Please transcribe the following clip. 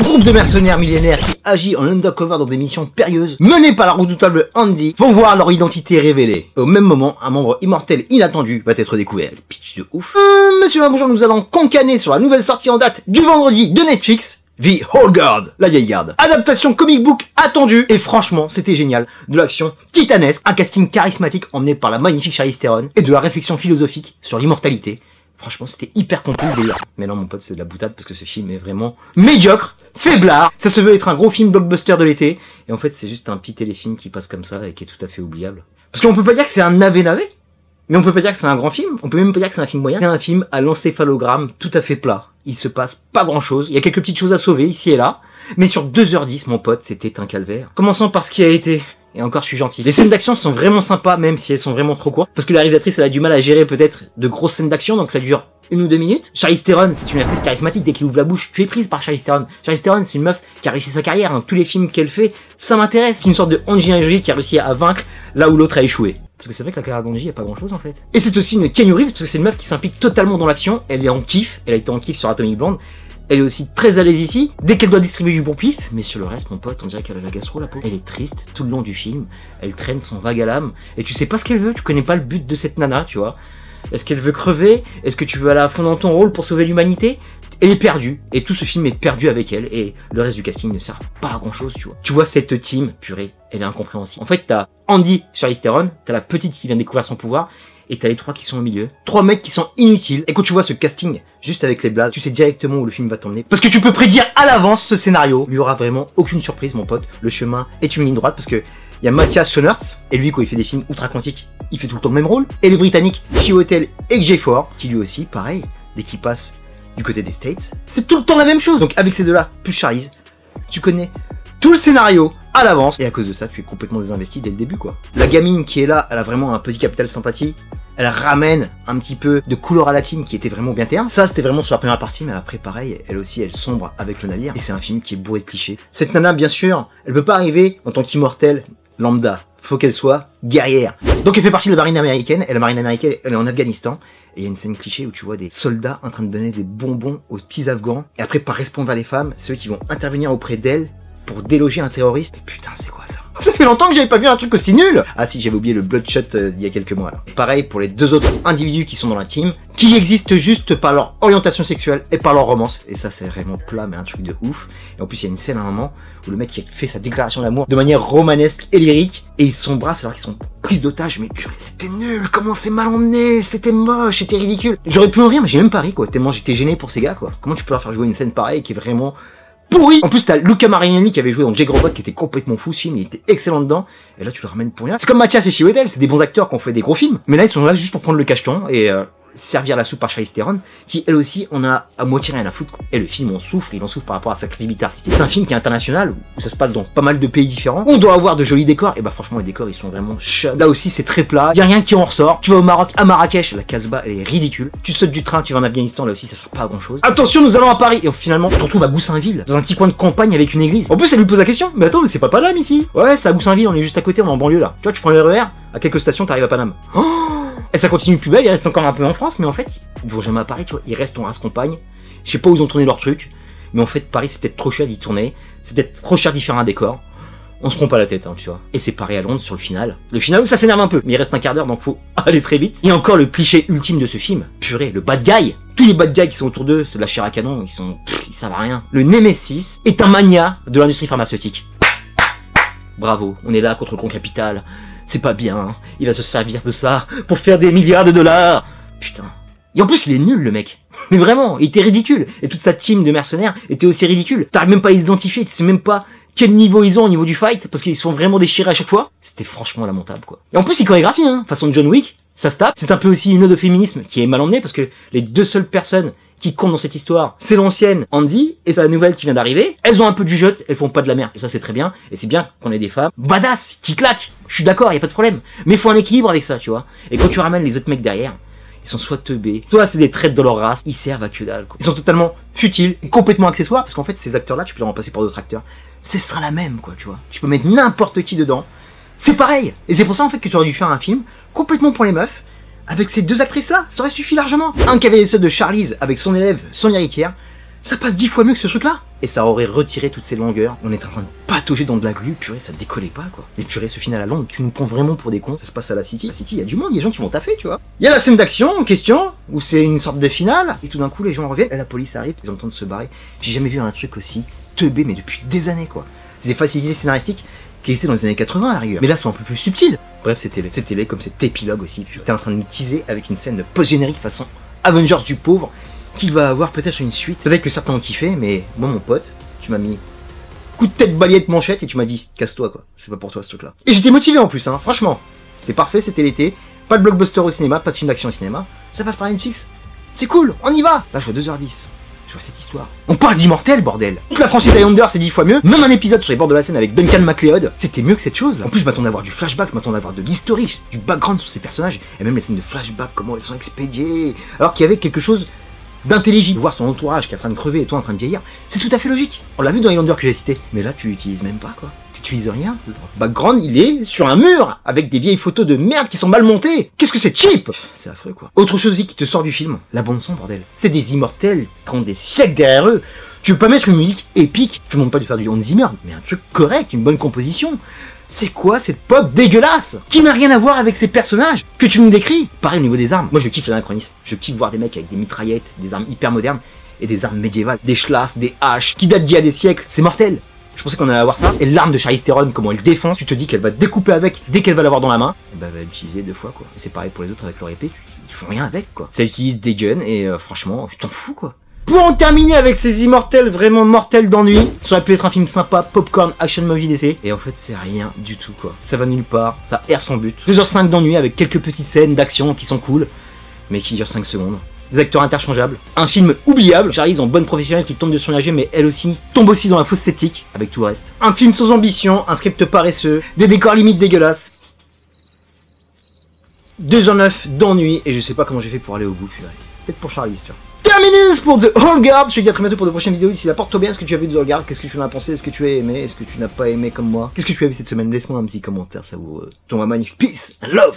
groupe de mercenaires millénaires qui agit en undercover dans des missions périlleuses, menés par la redoutable Andy, vont voir leur identité révélée. Au même moment, un membre immortel inattendu va être découvert. Le pitch de ouf. Monsieur, bonjour, nous allons concaner sur la nouvelle sortie en date du vendredi de Netflix, The Old Guard, la vieille garde. Adaptation comic book attendue, et franchement, c'était génial. De l'action titanesque, un casting charismatique emmené par la magnifique Charlize Theron, et de la réflexion philosophique sur l'immortalité. Franchement, c'était hyper complet le délire. Mais non, mon pote, c'est de la boutade parce que ce film est vraiment médiocre, faiblard. Ça se veut être un gros film blockbuster de l'été. Et en fait, c'est juste un petit téléfilm qui passe comme ça et qui est tout à fait oubliable. Parce qu'on peut pas dire que c'est un navet-navet, mais on peut pas dire que c'est un grand film. On peut même pas dire que c'est un film moyen. C'est un film à l'encéphalogramme tout à fait plat. Il se passe pas grand chose. Il y a quelques petites choses à sauver ici et là. Mais sur 2h10, mon pote, c'était un calvaire. Commençons par ce qui a été... Et encore, je suis gentil. Les scènes d'action sont vraiment sympas, même si elles sont vraiment trop courtes. Parce que la réalisatrice, elle a du mal à gérer peut-être de grosses scènes d'action, donc ça dure 1 ou 2 minutes. Charlize Theron, c'est une actrice charismatique. Dès qu'elle ouvre la bouche, tu es prise par Charlize Theron. Charlize Theron, c'est une meuf qui a réussi sa carrière. Dans tous les films qu'elle fait, ça m'intéresse. C'est une sorte de Angelina Jolie qui a réussi à vaincre là où l'autre a échoué. Parce que c'est vrai que la carrière d'Angie, il n'y a pas grand chose en fait. Et c'est aussi une Keanu Reeves, parce que c'est une meuf qui s'implique totalement dans l'action. Elle est en kiff. Elle a été en kiff sur Atomic Blonde. Elle est aussi très à l'aise ici, dès qu'elle doit distribuer du bon pif, mais sur le reste, mon pote, on dirait qu'elle a la gastro, la peau. Elle est triste tout le long du film, elle traîne son vague à l'âme, et tu sais pas ce qu'elle veut, tu connais pas le but de cette nana, tu vois. Est-ce qu'elle veut crever? Est-ce que tu veux aller à fond dans ton rôle pour sauver l'humanité? Elle est perdue, et tout ce film est perdu avec elle, et le reste du casting ne sert pas à grand chose, tu vois. Tu vois cette team, purée, elle est incompréhensible. En fait, t'as Andy, Charlize Theron, t'as la petite qui vient de découvrir son pouvoir, et t'as les 3 qui sont au milieu. 3 mecs qui sont inutiles. Et quand tu vois ce casting, juste avec les blazes, tu sais directement où le film va t'emmener. Parce que tu peux prédire à l'avance ce scénario. Il y aura vraiment aucune surprise, mon pote. Le chemin est une ligne droite parce que il y a Matthias Schoenaerts, et lui, quand il fait des films outre-Atlantique, il fait tout le temps le même rôle. Et les Britanniques, Chiwetel Ejiofor, qui lui aussi, pareil, dès qu'il passe du côté des States, c'est tout le temps la même chose. Donc avec ces deux-là, plus Charlize, tu connais tout le scénario à l'avance, et à cause de ça, tu es complètement désinvesti dès le début, quoi. La gamine qui est là, elle a vraiment un petit capital sympathie. Elle ramène un petit peu de couleur à la team qui était vraiment bien terne. Ça, c'était vraiment sur la première partie, mais après, pareil, elle aussi, elle sombre avec le navire. Et c'est un film qui est bourré de clichés. Cette nana, bien sûr, elle peut pas arriver en tant qu'immortelle lambda. Faut qu'elle soit guerrière. Donc elle fait partie de la marine américaine, et la marine américaine, elle est en Afghanistan. Et il y a une scène cliché où tu vois des soldats en train de donner des bonbons aux petits Afghans. Et après, par répondre vers les femmes, c'est eux qui vont intervenir auprès d'elles pour déloger un terroriste. Putain, c'est quoi ça? Ça fait longtemps que j'avais pas vu un truc aussi nul. Ah si, j'avais oublié le Bloodshot d'il y a quelques mois là. Et pareil pour les 2 autres individus qui sont dans la team, qui existent juste par leur orientation sexuelle et par leur romance. Et ça c'est vraiment plat, mais un truc de ouf. Et en plus il y a une scène à un moment où le mec qui fait sa déclaration d'amour de manière romanesque et lyrique, et ils s'embrassent alors qu'ils sont pris d'otage. Mais purée, c'était nul, comment c'est mal emmené, c'était moche, c'était ridicule. J'aurais pu en rire, mais j'ai même pas ri quoi, tellement j'étais gêné pour ces gars quoi. Comment tu peux leur faire jouer une scène pareille qui est vraiment pourri. En plus t'as Luca Marinelli qui avait joué dans Jake Robot, qui était complètement fou ce film, il était excellent dedans, et là tu le ramènes pour rien. C'est comme Matthias et Chiwetel, c'est des bons acteurs qui ont fait des gros films, mais là ils sont là juste pour prendre le cacheton et servir la soupe par Charlize Theron, qui elle aussi on a à moitié rien à foutre quoi. Et le film on souffre, il en souffre par rapport à sa crédibilité artistique. C'est un film qui est international, où ça se passe dans pas mal de pays différents, on doit avoir de jolis décors, et bah franchement les décors ils sont vraiment chum. Là aussi c'est très plat, y a rien qui en ressort. Tu vas au Maroc, à Marrakech, la Casbah elle est ridicule. Tu sautes du train, tu vas en Afghanistan, là aussi ça sert pas à grand chose. Attention, nous allons à Paris, et finalement tu te retrouves à Goussainville, dans un petit coin de campagne avec une église. En plus elle lui pose la question, mais attends, mais c'est pas Paname ici? Ouais, c'est à Goussainville, on est juste à côté, on est en banlieue là. Tu vois, tu prends le RER, à quelques stations t'arrives à Paname. Et ça continue plus belle, il reste encore un peu en France, mais en fait, ils vont jamais à Paris, tu vois, ils restent en race-campagne. Je sais pas où ils ont tourné leur truc, mais en fait, Paris, c'est peut-être trop cher d'y tourner, c'est peut-être trop cher d'y faire un décor. On se prend pas la tête, hein, tu vois. Et c'est pareil à Londres sur le final. Le final où ça s'énerve un peu, mais il reste un quart d'heure, donc faut aller très vite. Et encore le cliché ultime de ce film, purée, le bad guy. Tous les bad guys qui sont autour d'eux, c'est de la chair à canon, ils savent à rien. Le Nemesis est un mania de l'industrie pharmaceutique. Bravo, on est là contre le grand capital. C'est pas bien, il va se servir de ça pour faire des milliards de dollars. Putain. Et en plus, il est nul, le mec. Mais vraiment, il était ridicule. Et toute sa team de mercenaires était aussi ridicule. T'arrives même pas à les identifier, tu sais même pas quel niveau ils ont au niveau du fight, parce qu'ils se font vraiment déchirer à chaque fois. C'était franchement lamentable, quoi. Et en plus, il chorégraphie, hein, façon John Wick, ça se tape. C'est un peu aussi une ode au féminisme qui est mal emmenée, parce que les 2 seules personnes qui comptent dans cette histoire, c'est l'ancienne Andy et sa nouvelle qui vient d'arriver. Elles ont un peu du jeu, elles font pas de la merde. Et ça c'est très bien, et c'est bien qu'on ait des femmes badass, qui claquent. Je suis d'accord, y a pas de problème. Mais il faut un équilibre avec ça, tu vois. Et quand tu ramènes les autres mecs derrière, ils sont soit teubés, soit c'est des traits de leur race, ils servent à que dalle, quoi. Ils sont totalement futiles, et complètement accessoires, parce qu'en fait ces acteurs-là, tu peux les remplacer par d'autres acteurs. Ce sera la même, quoi, tu vois. Tu peux mettre n'importe qui dedans. C'est pareil. Et c'est pour ça en fait que tu aurais dû faire un film complètement pour les meufs, avec ces 2 actrices-là, ça aurait suffi largement. Un qui avait les ceux de Charlize avec son élève, son héritière. Ça passe 10 fois mieux que ce truc-là. Et ça aurait retiré toutes ces longueurs. On est en train de patauger dans de la glu, purée, ça décollait pas, quoi. Et purée, ce final à Londres, tu nous prends vraiment pour des cons. Ça se passe à la City. La City, il y a du monde, il y a des gens qui vont taffer, tu vois. Il y a la scène d'action en question, où c'est une sorte de finale, et tout d'un coup, les gens reviennent, et la police arrive, ils ont le temps de se barrer. J'ai jamais vu un truc aussi teubé, mais depuis des années, quoi. C'est des facilités scénaristiques qui existaient dans les années 80 à la rigueur. Mais là, sont un peu plus subtils. Bref, c'était laid comme cet épilogue aussi. T'es en train de me teaser avec une scène post-générique façon Avengers du pauvre, qui va avoir peut-être une suite. Peut-être que certains ont kiffé, mais moi, mon pote, tu m'as mis coup de tête, balayette, manchette, et tu m'as dit, casse-toi, quoi. C'est pas pour toi, ce truc-là. Et j'étais motivé en plus, hein, franchement. C'était parfait, c'était l'été. Pas de blockbuster au cinéma, pas de film d'action au cinéma. Ça passe par Netflix. C'est cool, on y va. Là, je vois 2h10. Je vois cette histoire. On parle d'Immortel, bordel. Toute la franchise Highlander, c'est 10 fois mieux. Même un épisode sur les bords de la scène avec Duncan MacLeod, c'était mieux que cette chose. En plus, je m'attendais à avoir du flashback, je m'attendais à avoir de l'historique, du background sur ces personnages, et même les scènes de flashback, comment elles sont expédiées. Alors qu'il y avait quelque chose d'intelligible. Voir son entourage qui est en train de crever et toi en train de vieillir, c'est tout à fait logique. On l'a vu dans Highlander que j'ai cité. Mais là, tu l'utilises même pas, quoi. Tu utilises rien. Le background, il est sur un mur, avec des vieilles photos de merde qui sont mal montées. Qu'est-ce que c'est cheap? C'est affreux, quoi. Autre chose aussi qui te sort du film, la bande-son, bordel. C'est des immortels qui ont des siècles derrière eux. Tu veux pas mettre une musique épique, tu ne demandes pas de faire du Hans Zimmer, mais un truc correct, une bonne composition. C'est quoi cette pop dégueulasse qui n'a rien à voir avec ces personnages que tu me décris? Pareil au niveau des armes, moi je kiffe l'anachronisme. Je kiffe voir des mecs avec des mitraillettes, des armes hyper modernes et des armes médiévales, des schlasses, des haches qui datent d'il y a des siècles. C'est mortel. Je pensais qu'on allait avoir ça. Et l'arme de Charlize Theron, comment elle défonce, tu te dis qu'elle va découper avec dès qu'elle va l'avoir dans la main. Et bah elle va l'utiliser 2 fois, quoi. Et c'est pareil pour les autres avec leur épée, ils font rien avec, quoi. Ça utilise des guns et franchement, tu t'en fous, quoi. Pour en terminer avec ces immortels vraiment mortels d'ennui, ça aurait pu être un film sympa, popcorn, action movie d'été. Et en fait, c'est rien du tout, quoi. Ça va nulle part, ça erre son but. 2h05 d'ennui avec quelques petites scènes d'action qui sont cool, mais qui durent 5 secondes. Des acteurs interchangeables. Un film oubliable. Charlize en bonne professionnelle qui tombe de son âge, mais elle aussi tombe aussi dans la fosse sceptique, avec tout le reste. Un film sans ambition, un script paresseux, des décors limite dégueulasses. 2h09 d'ennui, et je sais pas comment j'ai fait pour aller au bout, purée. Peut-être pour Charlize, tu vois. Terminus pour The Old Guard. Je te dis à très bientôt pour de prochaines vidéos. D'ici là, porte-toi bien. Est-ce que tu as vu The Old Guard? Qu'est-ce que tu en as pensé? Est-ce que tu as aimé? Est-ce que tu n'as pas aimé comme moi? Qu'est-ce que tu as vu cette semaine? Laisse-moi un petit commentaire, ça vous tombe magnifique. Peace and love.